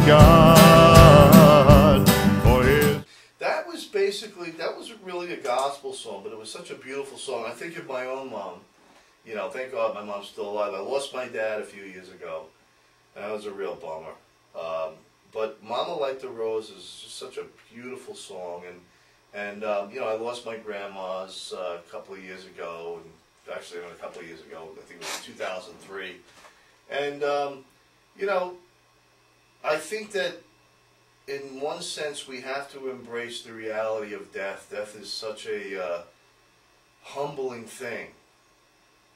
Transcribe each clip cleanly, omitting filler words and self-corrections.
God. For his that was really a gospel song, but it was such a beautiful song. I think of my own mom. You know, thank God my mom's still alive. I lost my dad a few years ago, and that was a real bummer. But Mama Like the Rose is just such a beautiful song, and you know, I lost my grandma's a couple of years ago, and actually a couple of years ago, I think it was 2003, and you know, I think that in one sense we have to embrace the reality of death. Death is such a humbling thing.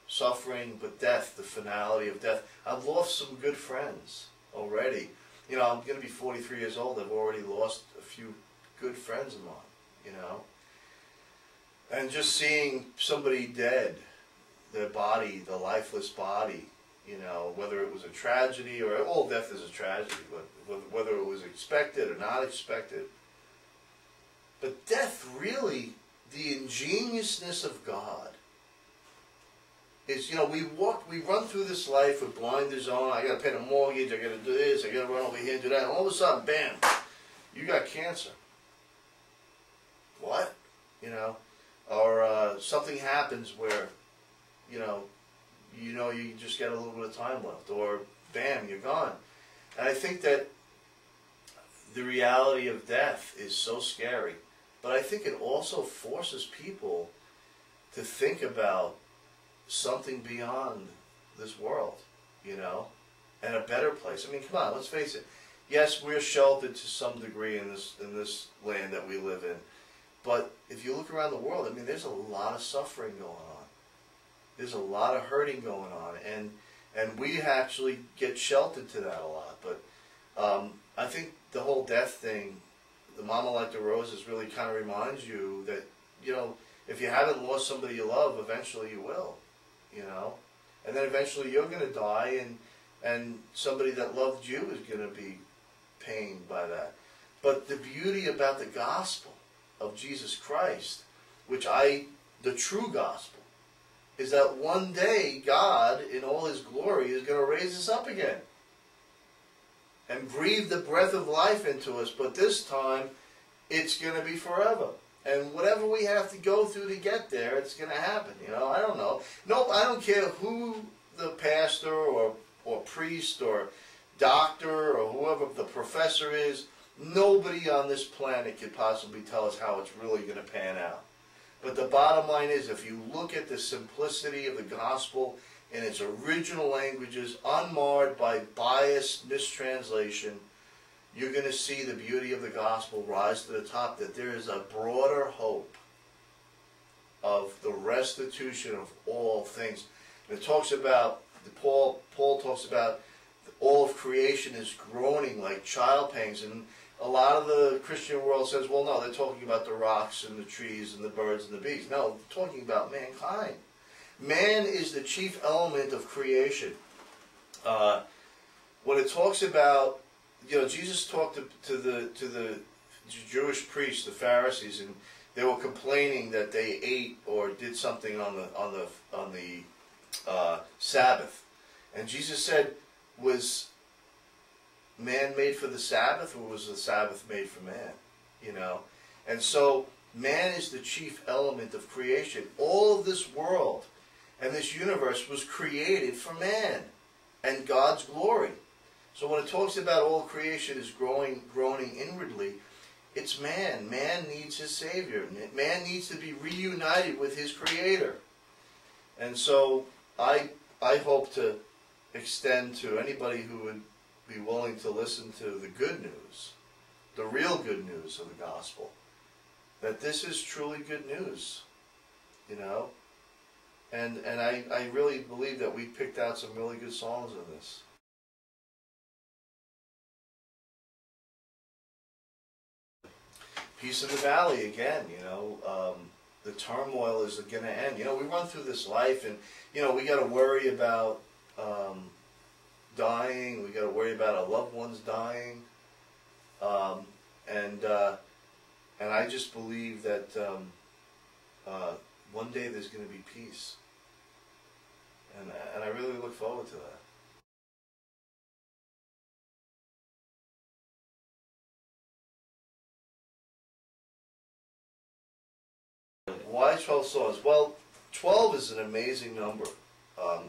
Suffering, but death, the finality of death. I've lost some good friends already. You know, I'm going to be 43 years old. I've already lost a few good friends of mine, you know. And just seeing somebody dead, their body, the lifeless body, you know, whether it was a tragedy, or all death is a tragedy, but whether it was expected or not expected. But death, really, the ingeniousness of God, is, you know, we run through this life with blinders on. I got to pay the mortgage. I got to do this. I got to run over here and do that. And all of a sudden, bam, you got cancer. What? You know, or something happens where, you you just get a little bit of time left, or bam, you're gone. And I think that the reality of death is so scary, but I think it also forces people to think about something beyond this world, you know, and a better place. I mean, come on, let's face it. Yes, we're sheltered to some degree in this land that we live in, but if you look around the world, I mean, there's a lot of suffering going on. There's a lot of hurting going on, and we actually get sheltered to that a lot. But I think the whole death thing, the Mama Like the Roses, really kind of reminds you that, you know, if you haven't lost somebody you love, eventually you will. You know, and then eventually you're going to die, and somebody that loved you is going to be pained by that. But the beauty about the gospel of Jesus Christ, the true gospel, is that one day God, in all his glory, is going to raise us up again and breathe the breath of life into us, but this time it's going to be forever. And whatever we have to go through to get there, it's going to happen. You know, I don't know. Nope, I don't care who the pastor or priest or doctor or whoever the professor is. Nobody on this planet could possibly tell us how it's really going to pan out. But the bottom line is, if you look at the simplicity of the gospel in its original languages, unmarred by bias, mistranslation, you're going to see the beauty of the gospel rise to the top, that there is a broader hope of the restitution of all things. And it talks about, Paul talks about all of creation is groaning like child pangs, and a lot of the Christian world says, well, no, they're talking about the rocks and the trees and the birds and the bees. No, they're talking about mankind. Man is the chief element of creation. When it talks about, you know, Jesus talked to the Jewish priests, the Pharisees, and they were complaining that they ate or did something on the Sabbath, and Jesus said, "Was man made for the Sabbath, or was the Sabbath made for man?" You know, and so man is the chief element of creation. All of this world and this universe was created for man and God's glory. So when it talks about all creation is groaning inwardly, it's man. Man needs his Savior. Man needs to be reunited with his Creator. And so I hope to extend to anybody who would be willing to listen to the good news, the real good news of the gospel, that this is truly good news, you know. And I really believe that we picked out some really good songs in this. Peace in the Valley, again, you know, the turmoil is going to end. You know, we run through this life, and, you know, we got to worry about dying. We got to worry about our loved ones dying. And I just believe that one day there's going to be peace. And I really look forward to that. Why 12 songs? Well, 12 is an amazing number.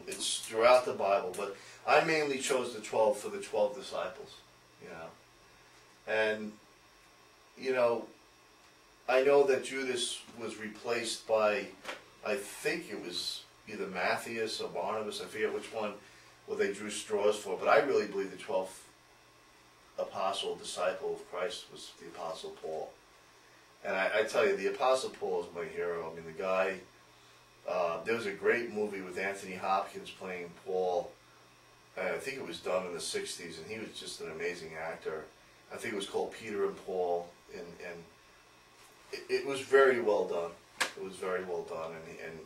It's throughout the Bible, but I mainly chose the 12 for the 12 disciples, you know. And, you know, I know that Judas was replaced by, I think it was either Matthias or Barnabas, I forget which one, what they drew straws for, but I really believe the 12th apostle, disciple of Christ was the Apostle Paul. And I tell you, the Apostle Paul is my hero. I mean, the guy, there was a great movie with Anthony Hopkins playing Paul. I think it was done in the 60s, and he was just an amazing actor. I think it was called Peter and Paul, and it was very well done. It was very well done, and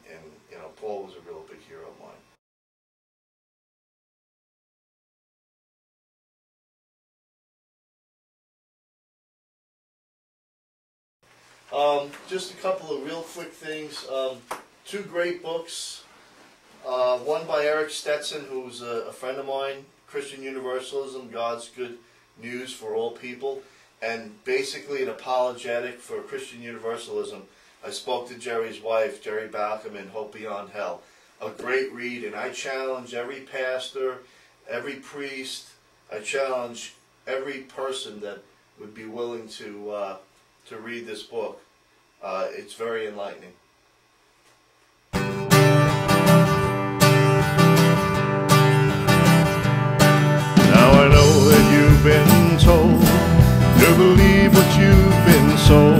you know, Paul was a real big hero of mine. Just a couple of real quick things. Two great books. One by Eric Stetson, who's a friend of mine, Christian Universalism, God's Good News for All People, and basically an apologetic for Christian Universalism. I spoke to Jerry's wife, Jerry Balcom, in Hope Beyond Hell. A great read, and I challenge every pastor, every priest, I challenge every person that would be willing to read this book. It's very enlightening. Now I know that you've been told to believe what you've been sold.